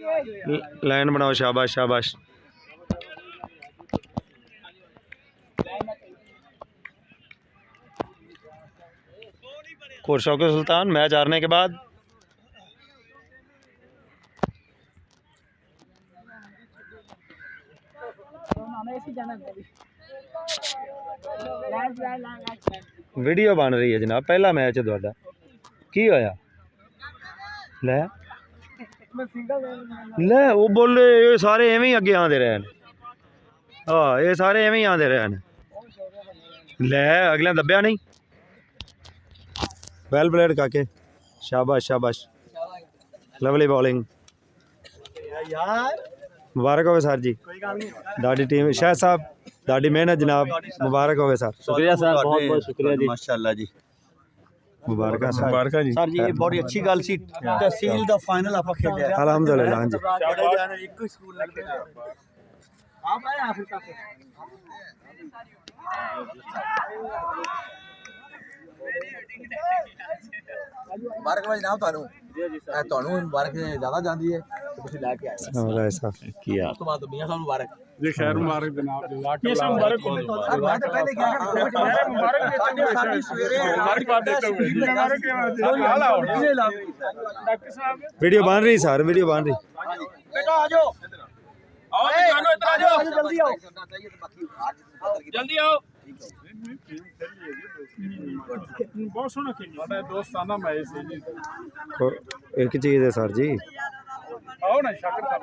Line बनाओ, शाबाश शाबाश। शौकत सुल्तान मैच हारने के बाद वीडियो बन रही है जनाब। पहला मैच है तुहाडा, की होया? ले ले वो बोले ये सारे एवं ही अगे आते रहे। हाँ ये सारे एवं ही आते रहे। ले अगले दब्या नहीं। वेल प्लेड काके, शाबाश शाबाश, लवली बॉलिंग। मुबारक हो सर जी, दादी टीम शाह साहब, दादी मेहनत जनाब, मुबारक हो सर। शुक्रिया सर, बहुत बहुत शुक्रिया जी, माशाअल्लाह जी, मुबारक सर। मुबारक जी सर जी, ये बहुत अच्छी गल सी। तहसील दा फाइनल आपा खेलिया अल्हम्दुलिल्लाह। हां जी एक स्कूल लगते आप आए अफ्रीका से। मुबारक जनाब ਤੁਹਾਨੂੰ ਤੁਹਾਨੂੰ मुबारक ज्यादा जाती है ਤੁਸੀਂ ਲੈ ਕੇ ਆਏ की ਉਸ ਤੋਂ ਬਾਅਦ ਮੀਆਂ ਸਾਹਿਬ मुबारक जी खैर मुबारक जनाब, ये सब मुबारक मैं तो पहले क्या मुबारक देते हुए डॉक्टर साहब वीडियो बन रही सर, वीडियो बन रही। बेटा आ जाओ, आओ जानो, इधर आ जाओ, जल्दी आओ, जल्दी आओ। बहुत सोहना खेलिया दोस्ताना मैच है जी। एक चीज़ है सर जी, आओ ना शाकिर साहब,